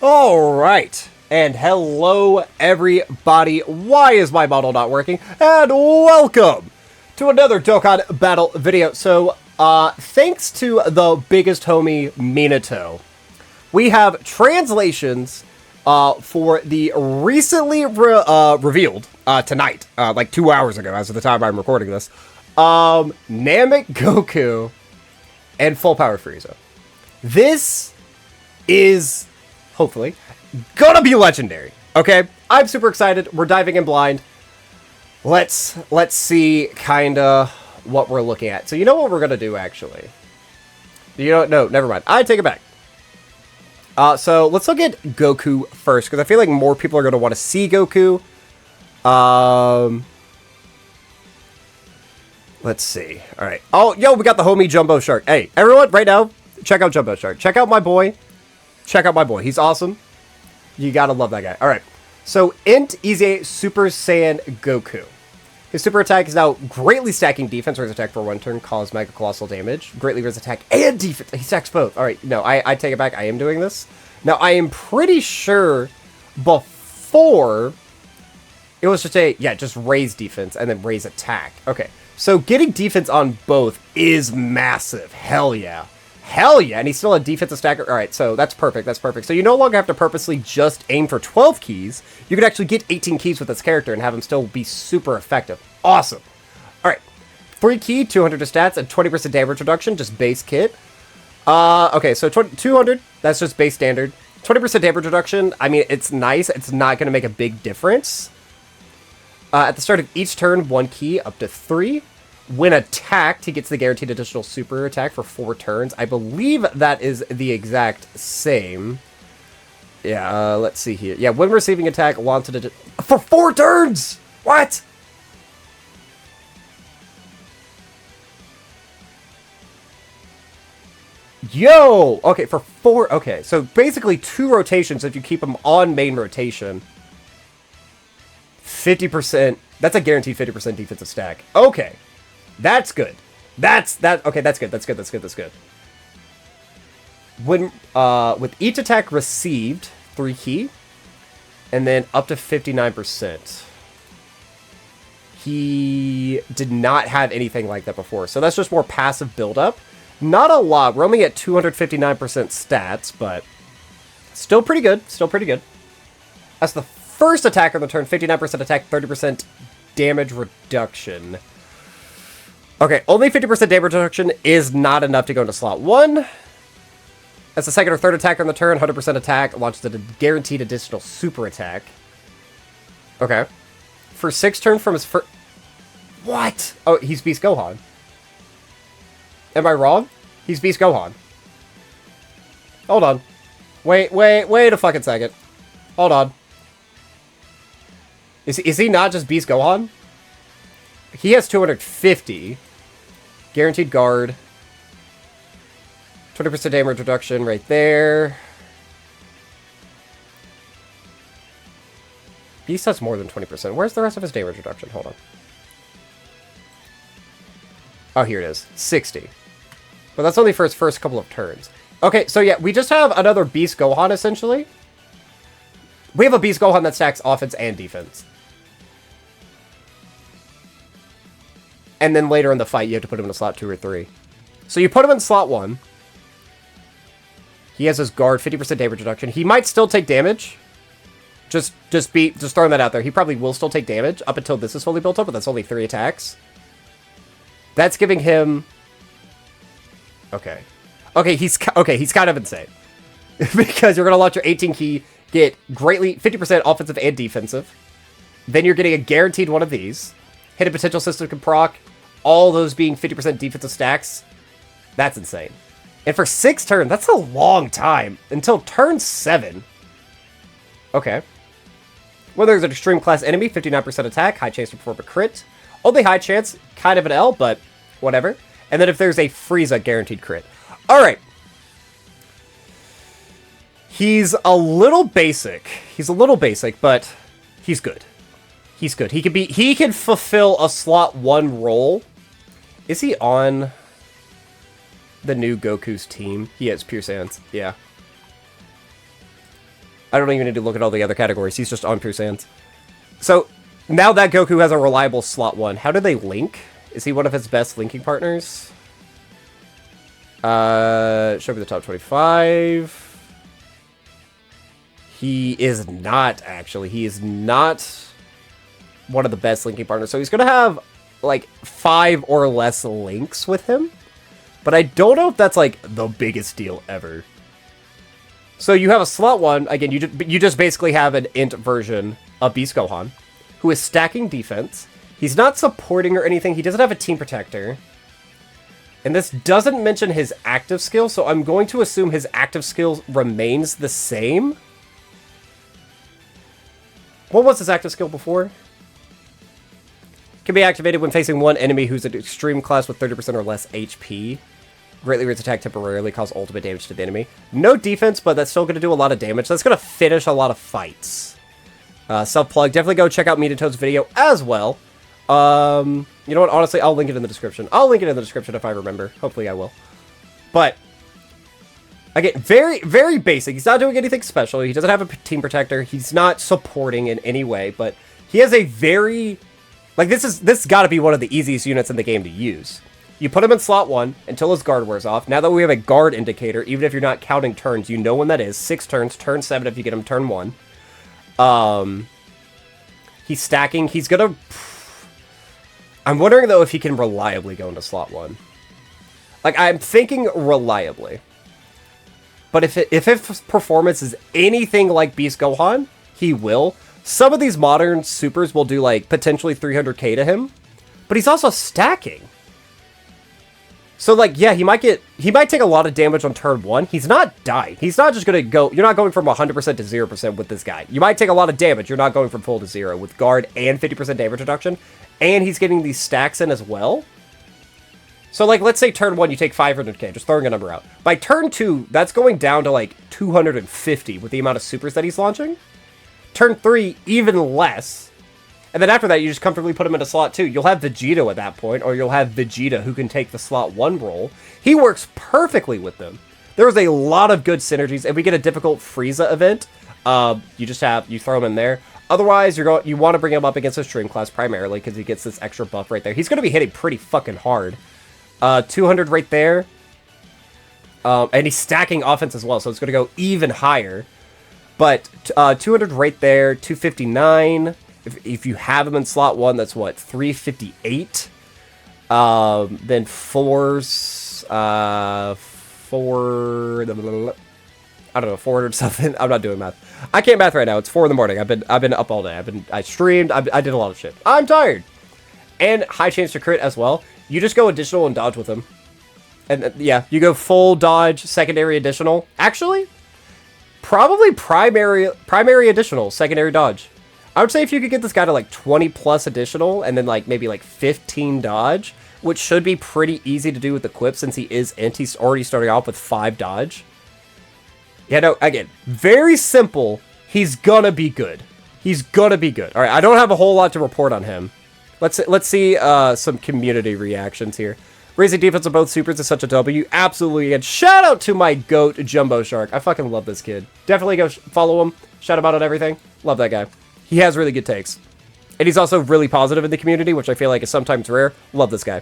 Alright, and hello everybody, why is my model not working? And welcome to another Dokkan battle video. So, thanks to the biggest homie, Minato, we have translations for the recently revealed, tonight, like 2 hours ago, as of the time I'm recording this, NAMEK, GOKU, and Full Power Frieza. This is, hopefully, gonna be legendary, okay? I'm super excited. We're diving in blind. Let's see kinda what we're looking at. So you know what we're gonna do, actually? You know what? No, never mind. I take it back. So let's look at Goku first, because I feel like more people are gonna want to see Goku. Let's see. All right. Oh, yo, we got the homie Jumbo Shark. Hey, everyone, right now, check out Jumbo Shark. Check out my boy. Check out my boy. He's awesome. You gotta love that guy. All right. So, Int EZA Super Saiyan Goku. His super attack is now greatly stacking defense, raise attack for 1 turn, cause mega colossal damage. Greatly raise attack and defense. He stacks both. All right. No, I take it back. I am doing this. Now, I am pretty sure before it was just just raise defense and then raise attack. Okay. So, getting defense on both is massive. Hell yeah. Hell yeah, and he's still a defensive stacker. Alright, so that's perfect, that's perfect. So you no longer have to purposely just aim for 12 keys. You can actually get 18 keys with this character and have him still be super effective. Awesome. Alright, 3 key, 200 to stats, and 20% damage reduction, just base kit. Okay, so 200, that's just base standard. 20% damage reduction, I mean, it's nice. It's not going to make a big difference. At the start of each turn, 1 key, up to 3. When attacked, he gets the guaranteed additional super attack for 4 turns. I believe that is the exact same. Yeah, let's see here. Yeah, when receiving attack, wanted for 4 turns! What? Yo! Okay, for 4... Okay, so basically 2 rotations if you keep them on main rotation. 50%... That's a guaranteed 50% defensive stack. Okay. That's good. Okay, that's good. That's good. When, with each attack received, 3 key, and then up to 59%. He did not have anything like that before, so that's just more passive buildup. Not a lot. We're only at 259% stats, but still pretty good. Still pretty good. As the first attack on the turn, 59% attack, 30% damage reduction. Okay, only 50% damage reduction is not enough to go into slot 1. As the second or third attack on the turn, 100% attack, launches a guaranteed additional super attack. Okay. For 6 turns from his first... What? Oh, he's Beast Gohan. Am I wrong? He's Beast Gohan. Hold on. Wait a fucking second. Hold on. Is he not just Beast Gohan? He has 250. Guaranteed guard. 20% damage reduction right there. Beast has more than 20%. Where's the rest of his damage reduction? Hold on. Oh, here it is. 60. But that's only for his first couple of turns. Okay, so yeah, we just have another Beast Gohan, essentially. We have a Beast Gohan that stacks offense and defense. And then later in the fight, you have to put him in a slot 2 or 3. So you put him in slot 1. He has his guard, 50% damage reduction. He might still take damage. Just throwing that out there. He probably will still take damage up until this is fully built up, but that's only 3 attacks. That's giving him... Okay. Okay, he's kind of insane. Because you're going to launch your 18 key, get greatly 50% offensive and defensive. Then you're getting a guaranteed one of these. Hit a potential system can proc. All those being 50% defensive stacks. That's insane. And for 6 turns, that's a long time. Until turn 7. Okay. When there's an extreme class enemy, 59% attack, high chance to perform a crit. Only high chance, kind of an L, but whatever. And then if there's a Frieza, guaranteed crit. Alright. He's a little basic. But he's good. He's good. He can fulfill a slot 1 role. Is he on the new Goku's team? He is, Pure Sans. Yeah. I don't even need to look at all the other categories. He's just on pure Sans. So, now that Goku has a reliable slot 1, how do they link? Is he one of his best linking partners? Show me the top 25. He is not, actually. He is not one of the best linking partners. So he's going to have, like, 5 or less links with him. But I don't know if that's, like, the biggest deal ever. So you have a slot 1. Again, you just basically have an int version of Beast Gohan, who is stacking defense. He's not supporting or anything. He doesn't have a team protector. And this doesn't mention his active skill, so I'm going to assume his active skill remains the same. What was his active skill before? Can be activated when facing one enemy who's an extreme class with 30% or less HP. Greatly reduce attack temporarily, cause ultimate damage to the enemy. No defense, but that's still going to do a lot of damage. That's going to finish a lot of fights. Self-plug. Definitely go check out Midato's video as well. You know what? Honestly, I'll link it in the description. I'll link it in the description if I remember. Hopefully I will. But, again, very, very basic. He's not doing anything special. He doesn't have a team protector. He's not supporting in any way, but he has a very... Like, this got to be one of the easiest units in the game to use. You put him in slot 1 until his guard wears off. Now that we have a guard indicator, even if you're not counting turns, you know when that is. 6 turns, turn 7 if you get him turn 1. He's stacking. He's gonna... I'm wondering, though, if he can reliably go into slot 1. Like, I'm thinking reliably. But if his performance is anything like Beast Gohan, he will. Some of these modern supers will do, like, potentially 300k to him. But he's also stacking. So, like, yeah, he might take a lot of damage on turn 1. He's not dying. He's not just gonna go... You're not going from 100% to 0% with this guy. You might take a lot of damage. You're not going from full to 0 with guard and 50% damage reduction. And he's getting these stacks in as well. So, like, let's say turn 1, you take 500k, just throwing a number out. By turn 2, that's going down to, like, 250 with the amount of supers that he's launching. Turn 3, even less. And then after that, you just comfortably put him into slot 2. You'll have Vegito at that point, or you'll have Vegeta, who can take the slot 1 role. He works perfectly with them. There's a lot of good synergies. If we get a difficult Frieza event, you throw him in there. Otherwise, you want to bring him up against his stream class primarily because he gets this extra buff right there. He's going to be hitting pretty fucking hard. 200 right there. And he's stacking offense as well, so it's going to go even higher. But 200 right there, 259. If you have him in slot 1, that's what, 358. Then 4s, I don't know, 400 something. I'm not doing math. I can't math right now. It's 4 in the morning. I've been up all day. I streamed. I did a lot of shit. I'm tired. And high chance to crit as well. You just go additional and dodge with him. And yeah, you go full dodge, secondary additional. Actually, probably primary additional, secondary dodge. I would say if you could get this guy to like 20 plus additional and then like maybe like 15 dodge, which should be pretty easy to do with Equip since he is int. He's already starting off with 5 dodge. Yeah, no, again, very simple. He's gonna be good. He's gonna be good. All right, I don't have a whole lot to report on him. Let's see some community reactions here. Raising defense of both supers is such a W. Absolutely. And shout out to my GOAT, Jumbo Shark. I fucking love this kid. Definitely go follow him. Shout him out on everything. Love that guy. He has really good takes. And he's also really positive in the community, which I feel like is sometimes rare. Love this guy.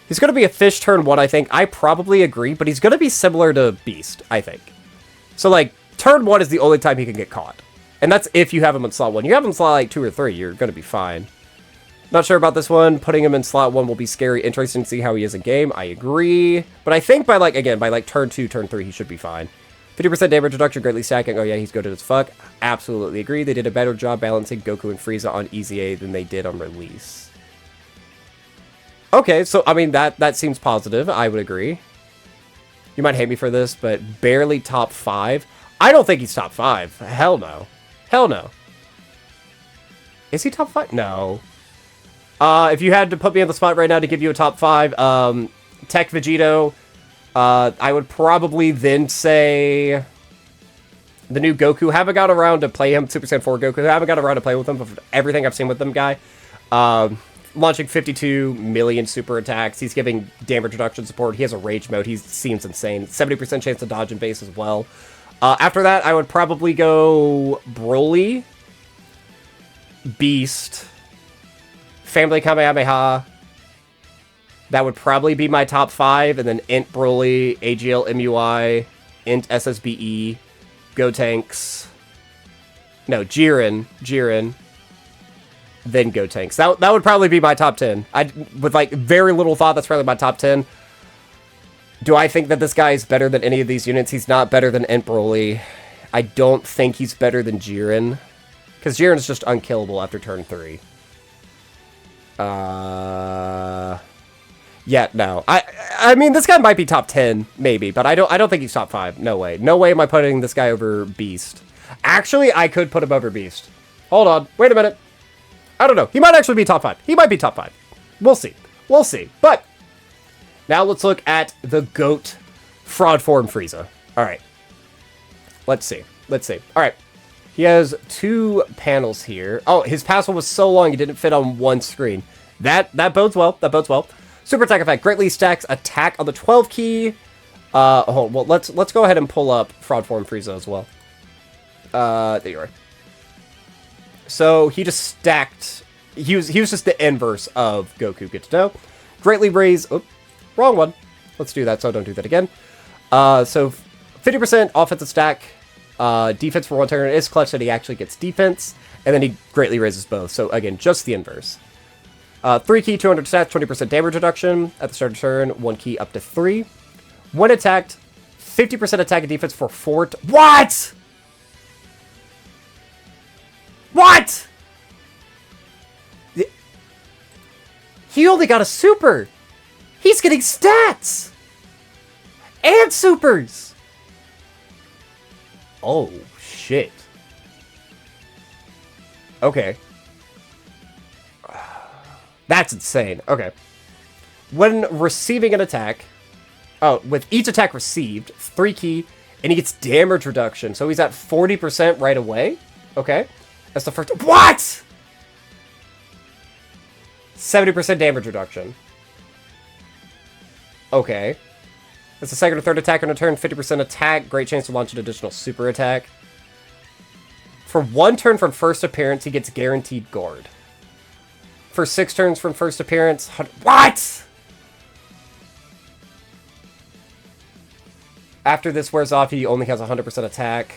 He's going to be a fish turn 1, I think. I probably agree, but he's going to be similar to Beast, I think. So, like, turn 1 is the only time he can get caught. And that's if you have him in slot 1. You have him in slot, like, 2 or 3, you're going to be fine. Not sure about this one. Putting him in slot 1 will be scary. Interesting to see how he is in game. I agree. But I think by, like, again, by, like, turn 2, turn 3, he should be fine. 50% damage reduction, greatly stacking. Oh, yeah, he's good as fuck. Absolutely agree. They did a better job balancing Goku and Frieza on EZA than they did on release. Okay, so, I mean, that seems positive. I would agree. You might hate me for this, but barely top 5. I don't think he's top 5. Hell no. Hell no. Is he top 5? No. If you had to put me on the spot right now to give you a top 5, Tech Vegito, I would probably then say the new Goku. Haven't got around to play him, Super Saiyan 4 Goku. Haven't got around to play with him, but everything I've seen with them, guy. Launching 52 million super attacks. He's giving damage reduction support. He has a rage mode. He seems insane. 70% chance to dodge and base as well. After that, I would probably go Broly, Beast, Family Kamehameha. That would probably be my top 5, and then Int Broly, AGL MUI, Int SSBE, Gotenks. No, Jiren, then Gotenks. That would probably be my top 10. With like very little thought, that's probably my top 10. Do I think that this guy is better than any of these units? He's not better than Int Broly. I don't think he's better than Jiren, because Jiren is just unkillable after turn 3. Yeah, no. I mean, this guy might be top 10, maybe, but I don't think he's top 5. No way. No way am I putting this guy over Beast. Actually, I could put him over Beast. Hold on. Wait a minute. I don't know. He might actually be top 5. He might be top 5. We'll see. We'll see. But now let's look at the GOAT fraud form Frieza. All right. Let's see. Let's see. All right. He has 2 panels here. Oh, his password was so long it didn't fit on one screen. That bodes well. That bodes well. Super attack effect greatly stacks attack on the 12 key. Well, let's go ahead and pull up fraud form Frieza as well. There you are. So he just stacked. He was just the inverse of Goku. Good to know. Greatly raise. Oh, wrong one. Let's do that. So don't do that again. So 50% offensive stack. Defense for 1 turn is clutch that he actually gets defense, and then he greatly raises both. So again, just the inverse. 3 key, 200 stats, 20% damage reduction at the start of turn. 1 key up to 3. When attacked, 50% attack and defense for 4. What? What? He only got a super. He's getting stats and supers. Oh shit. Okay. That's insane. Okay. When receiving an attack, with each attack received, 3 key, and he gets damage reduction. So he's at 40% right away. Okay. That's the first. What? 70% damage reduction. Okay. That's the second or third attack on a turn. 50% attack. Great chance to launch an additional super attack. For 1 turn from first appearance, he gets guaranteed guard. For 6 turns from first appearance. What? After this wears off, he only has 100% attack.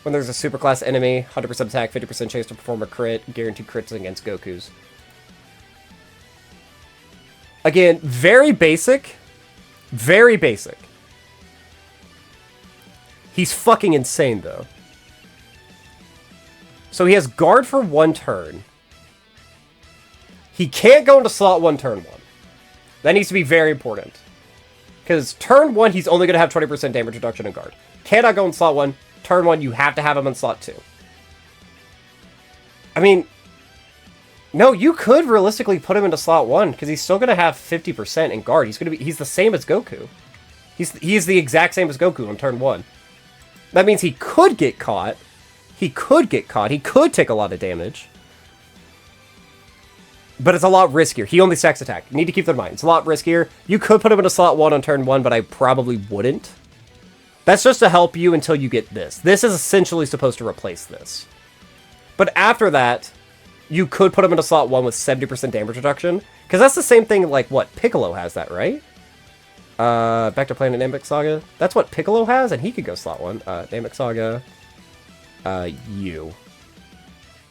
When there's a superclass enemy, 100% attack, 50% chance to perform a crit. Guaranteed crits against Gokus. Again, very basic. Very basic. He's fucking insane, though. So he has guard for 1 turn. He can't go into slot 1 turn 1. That needs to be very important. Because turn 1, he's only going to have 20% damage reduction and guard. Cannot go in slot 1. Turn 1, you have to have him in slot 2. I mean, no, you could realistically put him into slot 1, because he's still going to have 50% in guard. He's the same as Goku. He's the exact same as Goku on turn 1. That means he could get caught. He could take a lot of damage. But it's a lot riskier. He only stacks attack. You need to keep that in mind. It's a lot riskier. You could put him into slot 1 on turn 1, but I probably wouldn't. That's just to help you until you get this. This is essentially supposed to replace this. But after that, you could put him into slot 1 with 70% damage reduction. Because that's the same thing like what Piccolo has that, right? Back to playing Namek Saga. That's what Piccolo has, and he could go slot 1. Namek Saga. U.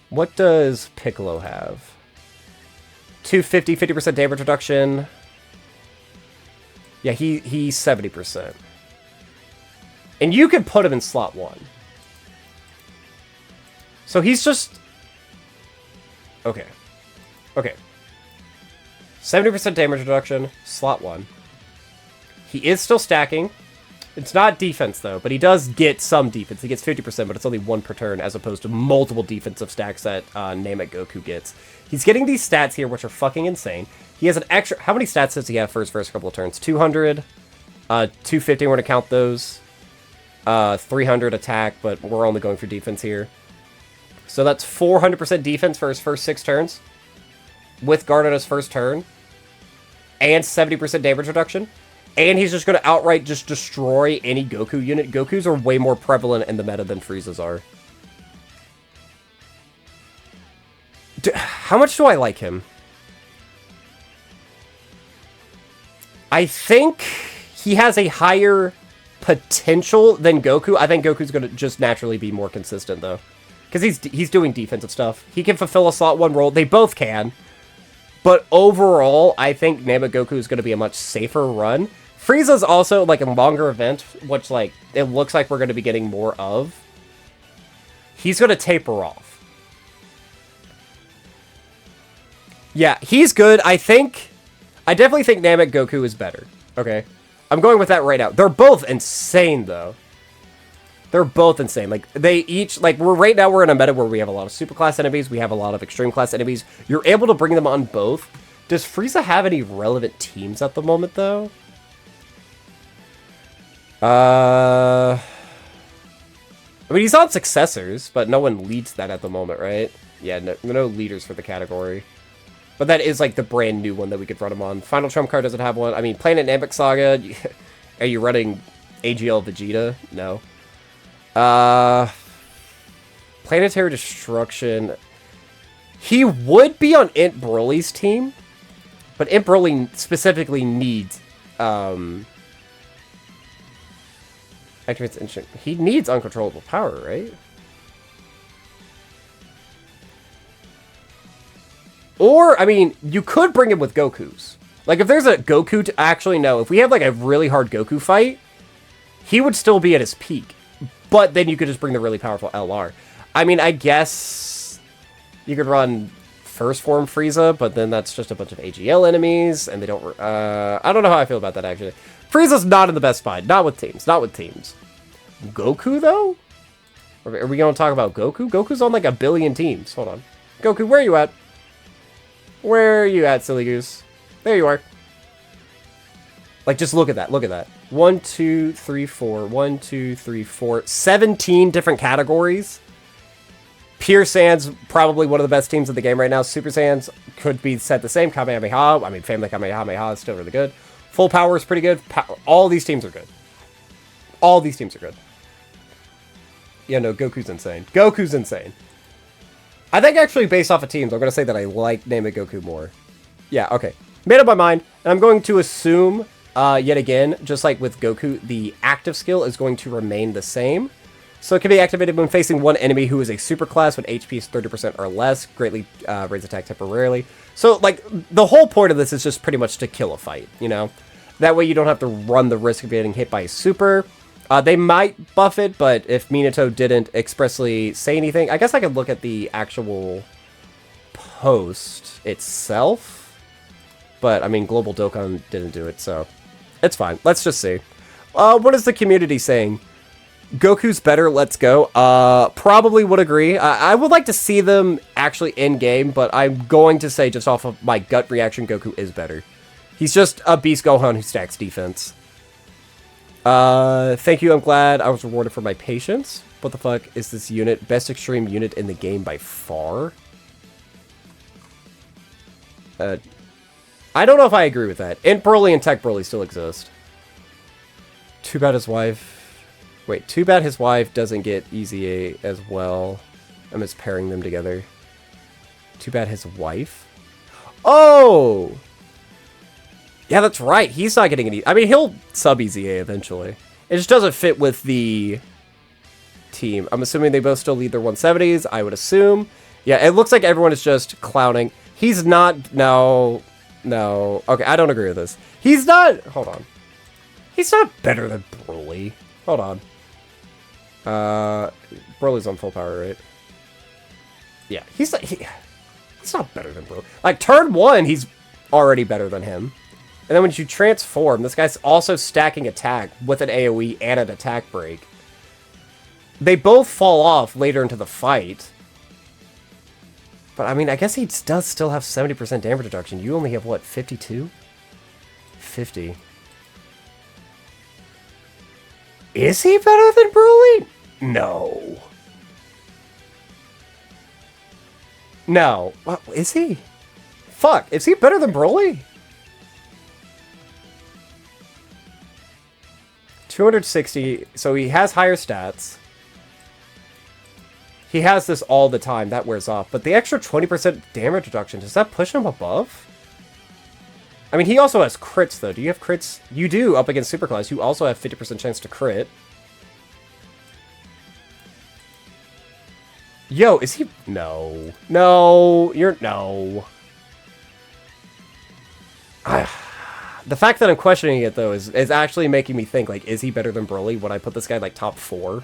What does Piccolo have? 250, 50% damage reduction. Yeah, he's 70%. And you could put him in slot 1. So he's just... Okay. Okay. 70% damage reduction, slot 1. He is still stacking. It's not defense, though, but he does get some defense. He gets 50%, but it's only 1 per turn, as opposed to multiple defensive stacks that Namek Goku gets. He's getting these stats here, which are fucking insane. He has an extra... How many stats does he have for his first couple of turns? 200, 250, we're going to count those. 300 attack, but we're only going for defense here. So that's 400% defense for his first 6 turns. With guard on his first turn. And 70% damage reduction. And he's just going to outright just destroy any Goku unit. Gokus are way more prevalent in the meta than Friezas are. How much do I like him? I think he has a higher potential than Goku. I think Goku's going to just naturally be more consistent, though. Because he's doing defensive stuff. He can fulfill a slot 1 role. They both can. But overall, I think NAMEK Goku is going to be a much safer run. Frieza's also, like, a longer event, which, like, it looks like we're going to be getting more of. He's going to taper off. Yeah, he's good. I definitely think NAMEK Goku is better. Okay? I'm going with that right now. They're both insane, though. They're both insane. Like, they each, like, right now we're in a meta where we have a lot of super class enemies. We have a lot of extreme class enemies. You're able to bring them on both. Does Frieza have any relevant teams at the moment, though? I mean, he's on successors, but no one leads that at the moment, right? Yeah, no leaders for the category. But that is, like, the brand new one that we could run him on. Final Trump card doesn't have one. I mean, Planet Namek Saga, are you running AGL Vegeta? No. Planetary Destruction. He would be on Int Broly's team, but Int Broly specifically needs, activates instant. He needs uncontrollable power, right? Or, I mean, you could bring him with Goku's. Like, if there's a Goku to actually know, if we have, like, a really hard Goku fight, he would still be at his peak. But then you could just bring the really powerful LR. I mean, I guess you could run first form Frieza, but then that's just a bunch of AGL enemies, and they don't... I don't know how I feel about that, actually. Frieza's not in the best spot. Not with teams. Not with teams. Goku, though? Are we going to talk about Goku? Goku's on, like, 1 billion teams. Hold on. Goku, where are you at? Where are you at, silly goose? There you are. Like, just look at that. Look at that. 1, 2, 3, 4. 1, 2, 3, 4. 17 different categories. Pure Saiyans, probably one of the best teams in the game right now. Super Saiyans could be set the same. Kamehameha. I mean, Family Kamehameha is still really good. Full Power is pretty good. All these teams are good. All these teams are good. Yeah, no, Goku's insane. Goku's insane. I think actually based off of teams, I'm going to say that I like NAMEK Goku more. Yeah, okay. Made up my mind, and I'm going to assume, yet again, just like with Goku, the active skill is going to remain the same. So it can be activated when facing one enemy who is a super class when HP is 30% or less, greatly raise attack temporarily. So, like, the whole point of this is just pretty much to kill a fight, you know? That way you don't have to run the risk of getting hit by a super. They might buff it, but if Minato didn't expressly say anything, I guess I could look at the actual post itself. But, I mean, Global Dokkan didn't do it, so it's fine. Let's just see. What is the community saying? Goku's better, let's go. Probably would agree. I would like to see them actually in-game, but I'm going to say just off of my gut reaction, Goku is better. He's just a Beast Gohan who stacks defense. Thank you, I'm glad I was rewarded for my patience. What the fuck is this unit? Best extreme unit in the game by far? I don't know if I agree with that. Int Broly and Tech Broly still exist. Too bad his wife... Wait, too bad his wife doesn't get EZA as well. I'm just pairing them together. Too bad his wife? Oh! Yeah, that's right. He's not getting any... I mean, he'll sub EZA eventually. It just doesn't fit with the team. I'm assuming they both still lead their 170s. I would assume. Yeah, it looks like everyone is just clowning. He's not... No. No. Okay, I don't agree with this. He's not... Hold on. He's not better than Broly. Hold on. Broly's on full power, right? Yeah, he's not better than Broly. Like, turn 1, he's already better than him. And then when you transform, this guy's also stacking attack with an AoE and an attack break. They both fall off later into the fight. But, I mean, I guess he does still have 70% damage reduction. You only have, what, 52? 50. Is he better than Broly? No. No. What, is he? Fuck, is he better than Broly? 260. So he has higher stats. He has this all the time. That wears off. But the extra 20% damage reduction, does that push him above? I mean, he also has crits, though. Do you have crits? You do, up against Superclass. You also have 50% chance to crit. Yo, is he... No. No. You're... No. The fact that I'm questioning it, though, is actually making me think, like, is he better than Broly when I put this guy, like, top 4?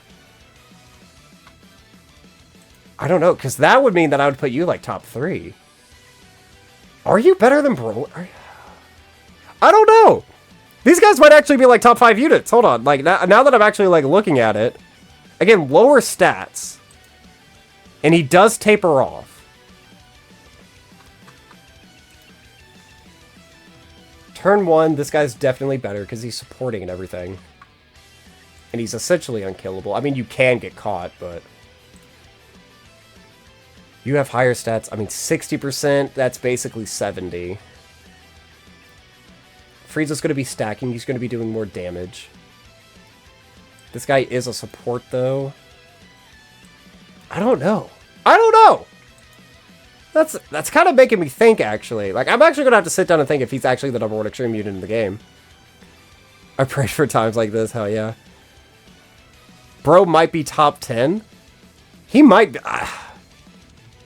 I don't know, because that would mean that I would put you, like, top 3. Are you better than Broly? I don't know! These guys might actually be, like, top 5 units. Hold on. Like, now that I'm actually, like, looking at it... Again, lower stats. And he does taper off. Turn 1, this guy's definitely better, because he's supporting and everything. And he's essentially unkillable. I mean, you can get caught, but... You have higher stats. I mean, 60%, that's basically 70. Frieza's going to be stacking. He's going to be doing more damage. This guy is a support, though. I don't know. I don't know! That's kind of making me think, actually. Like, I'm actually going to have to sit down and think if he's actually the #1 extreme mutant in the game. I prayed for times like this, hell yeah. Bro might be top 10. He might be...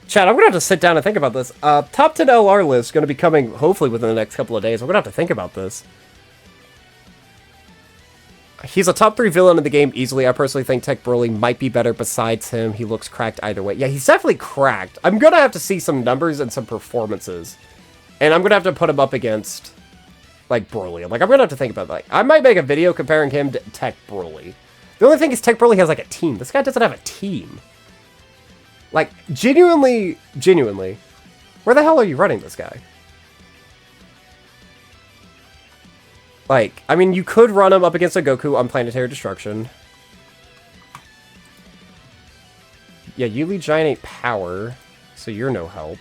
Chad, I'm going to have to sit down and think about this. Top 10 LR list is going to be coming, hopefully, within the next couple of days. We're going to have to think about this. He's a top 3 villain in the game easily. I personally think Tech Broly might be better besides him. He looks cracked either way. Yeah, he's definitely cracked. I'm going to have to see some numbers and some performances. And I'm going to have to put him up against, like, Broly. Like, I'm going to have to think about that. Like, I might make a video comparing him to Tech Broly. The only thing is Tech Broly has, like, a team. This guy doesn't have a team. Like, genuinely, where the hell are you running this guy? Like, I mean, you could run him up against a Goku on Planetary Destruction. Yeah, you lead Giant 8 power, so you're no help.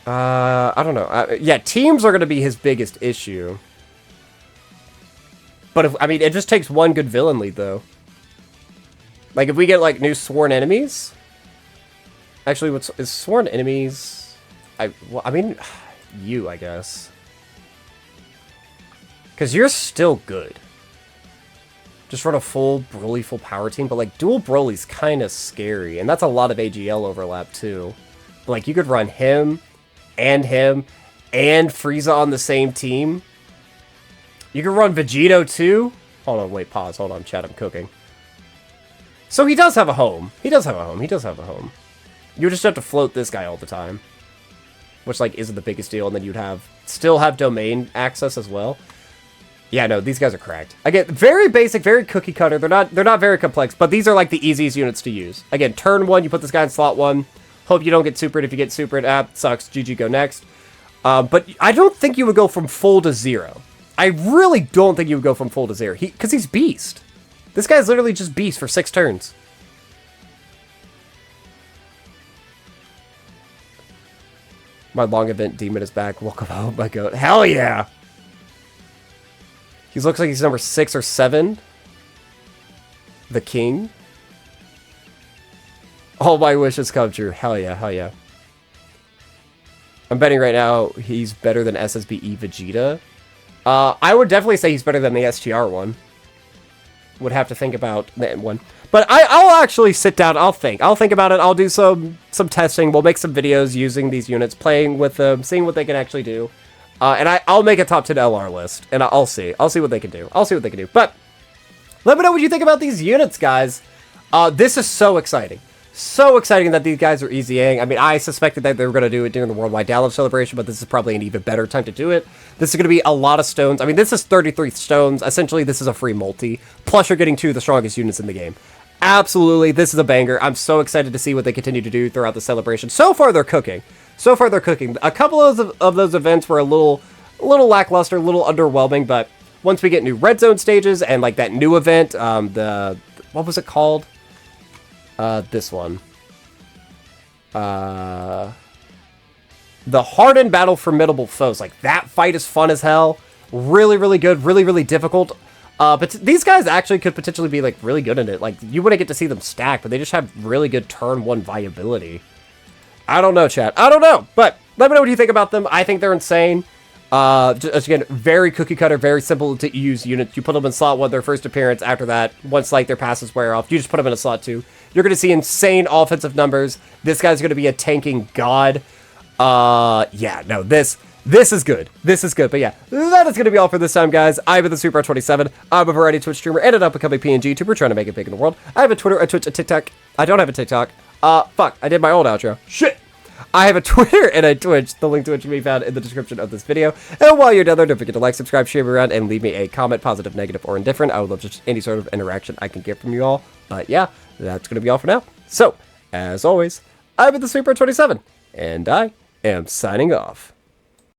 I don't know. Yeah, teams are going to be his biggest issue. But, I mean, it just takes one good villain lead, though. Like, if we get, like, new sworn enemies... Actually, is sworn enemies... I mean... You, I guess. Because you're still good. Just run a full Broly, full power team. But, like, dual Broly's kind of scary. And that's a lot of AGL overlap, too. But, like, you could run him, and Frieza on the same team. You could run Vegito, too. Hold on, wait, pause. Hold on, chat, I'm cooking. So he does have a home. He does have a home. You just have to float this guy all the time. Which, like, isn't the biggest deal, and then you'd still have domain access as well. Yeah, no, these guys are cracked. Again, very basic, very cookie cutter. They're not very complex, but these are, like, the easiest units to use. Again, turn 1, you put this guy in slot 1. Hope you don't get supered. If you get supered, sucks. GG, go next. But I don't think you would go from full to 0. I really don't think you would go from full to 0. Because he's beast. This guy's literally just beast for 6 turns. My long event demon is back. Welcome home, my goat. Hell yeah! He looks like he's number 6 or 7. The king. All my wishes come true. Hell yeah, hell yeah. I'm betting right now he's better than SSBE Vegeta. I would definitely say he's better than the STR one. Would have to think about that one. But I'll actually sit down. I'll think about it. I'll do some testing. We'll make some videos using these units, playing with them, seeing what they can actually do. And I'll make a top 10 LR list, and I'll see what they can do. But let me know what you think about these units, guys. This is so exciting. So exciting that these guys are EZAing. I mean, I suspected that they were going to do it during the Worldwide Download Celebration, but this is probably an even better time to do it. This is going to be a lot of stones. I mean, this is 33 stones. Essentially, this is a free multi. Plus, you're getting 2 of the strongest units in the game. Absolutely, this is a banger. I'm so excited to see what they continue to do throughout the celebration. So far, they're cooking. A couple of those events were a little lackluster, a little underwhelming, but once we get new red zone stages and like that new event, what was it called? This one. The Hardened Battle Formidable Foes. Like, that fight is fun as hell. really, really good, really, really difficult. But these guys actually could potentially be, like, really good in it. Like, you wouldn't get to see them stack, but they just have really good turn 1 viability. I don't know, chat. I don't know. But let me know what you think about them. I think they're insane. Just, again, very cookie cutter, very simple to use units. You put them in slot 1, their first appearance. After that, once, like, their passes wear off, you just put them in a slot 2. You're going to see insane offensive numbers. This guy's going to be a tanking god. Yeah, no, this is good. This is good. But yeah, that is going to be all for this time, guys. I've been the Super27. I'm a variety Twitch streamer and an up-and-coming PNG tuber trying to make it big in the world. I have a Twitter, a Twitch, a TikTok. I don't have a TikTok. Fuck, I did my old outro. Shit. I have a Twitter and a Twitch. The link to which can be found in the description of this video. And while you're down there, don't forget to like, subscribe, share around, and leave me a comment, positive, negative, or indifferent. I would love just any sort of interaction I can get from you all. But yeah, that's going to be all for now. So, as always, I've been the Super27, and I am signing off.